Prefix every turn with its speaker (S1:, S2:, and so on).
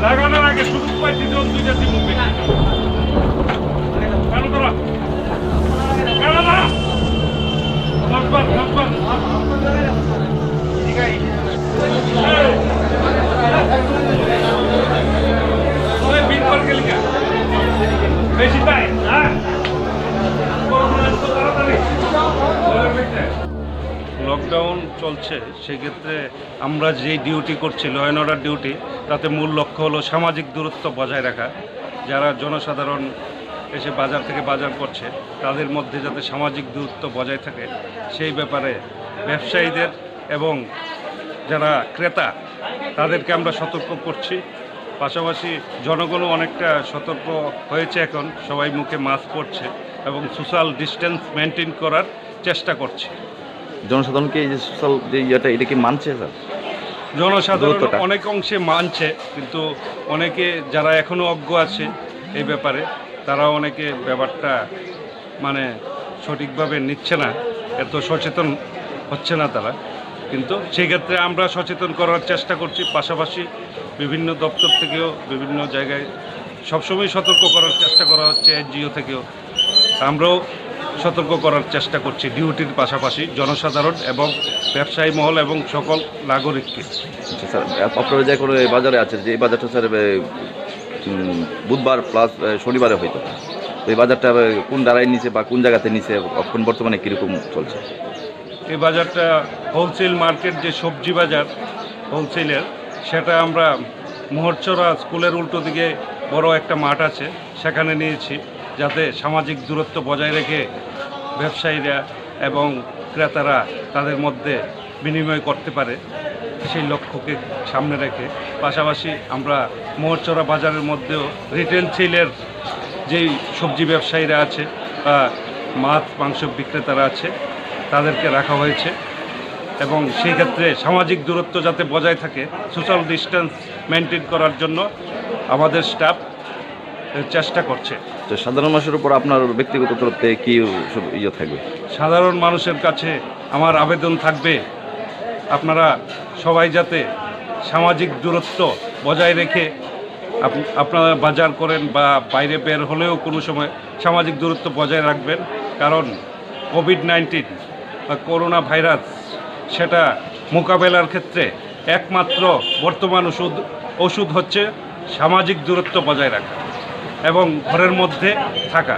S1: লাগানোর আগে শুধু পাইছি জন দুইটা টিম উঠবে কেন তোরা কেন না দশবার বিনবার গেলি বেশি তাই হ্যাঁ লকডাউন চলছে, সেক্ষেত্রে আমরা যেই ডিউটি করছি ল অ্যান্ড অর্ডার ডিউটি, তাতে মূল লক্ষ্য হলো সামাজিক দূরত্ব বজায় রাখা। যারা জনসাধারণ এসে বাজার থেকে বাজার করছে তাদের মধ্যে যাতে সামাজিক দূরত্ব বজায় থাকে সেই ব্যাপারে ব্যবসায়ীদের এবং যারা ক্রেতা তাদেরকে আমরা সতর্ক করছি। পাশাপাশি জনগণও অনেকটা সতর্ক হয়েছে, এখন সবাই মুখে মাস্ক পরছে এবং সোশ্যাল ডিস্টেন্স মেনটেন করার চেষ্টা করছে।
S2: জনসাধারণকে এই যে সোশ্যাল যে এটা কি মানছে স্যার?
S1: জনসাধারণ অনেক অংশে মানছে, কিন্তু অনেকে যারা এখনও অজ্ঞ আছে এই ব্যাপারে তারা অনেকে ব্যাপারটা মানে সঠিকভাবে নিচ্ছে না, এত সচেতন হচ্ছে না তারা। কিন্তু সেক্ষেত্রে আমরা সচেতন করার চেষ্টা করছি। পাশাপাশি বিভিন্ন দপ্তর থেকেও বিভিন্ন জায়গায় সবসময় সতর্ক করার চেষ্টা করা হচ্ছে, এনজিও থেকেও আমরাও সতর্ক করার চেষ্টা করছি ডিউটির পাশাপাশি জনসাধারণ এবং ব্যবসায়ী মহল এবং সকল নাগরিককে।
S2: স্যার আপনারা যে কোনো বাজারে আছে যে এই বাজারটা স্যার বুধবার প্লাস শনিবারে হয়তো, তো এই বাজারটা কোন দাঁড়ায় নিচে বা কোন জায়গাতে নিচে এখন বর্তমানে কীরকম চলছে?
S1: এই বাজারটা হোলসেল মার্কেট, যে সবজি বাজার হোলসেলের, সেটা আমরা মোহরচরা স্কুলের উল্টো দিকে বড় একটা মাঠ আছে সেখানে নিয়েছি, যাতে সামাজিক দূরত্ব বজায় রেখে ব্যবসায়ীরা এবং ক্রেতারা তাদের মধ্যে বিনিময় করতে পারে, সেই লক্ষ্যকে সামনে রেখে। পাশাপাশি আমরা মোহরচরা বাজারের মধ্যেও রিটেল সেলের যেই সবজি ব্যবসায়ীরা আছে বা মাছ মাংস বিক্রেতারা আছে তাদেরকে রাখা হয়েছে, এবং সেই ক্ষেত্রে সামাজিক দূরত্ব যাতে বজায় থাকে, সোশ্যাল ডিস্টেন্স মেনটেন করার জন্য আমাদের স্টাফ চেষ্টা করছে।
S2: তো সাধারণ মানুষের উপর আপনার ব্যক্তিগত তরফ থেকে কী থাকবে?
S1: সাধারণ মানুষের কাছে আমার আবেদন থাকবে, আপনারা সবাই যাতে সামাজিক দূরত্ব বজায় রেখে আপনারা বাজার করেন বা বাইরে বের হলেও কোনো সময় সামাজিক দূরত্ব বজায় রাখবেন। কারণ কোভিড-19 বা করোনা ভাইরাস, সেটা মোকাবেলার ক্ষেত্রে একমাত্র বর্তমান ওষুধ হচ্ছে সামাজিক দূরত্ব বজায় রাখা এবং ঘরের মধ্যে থাকা।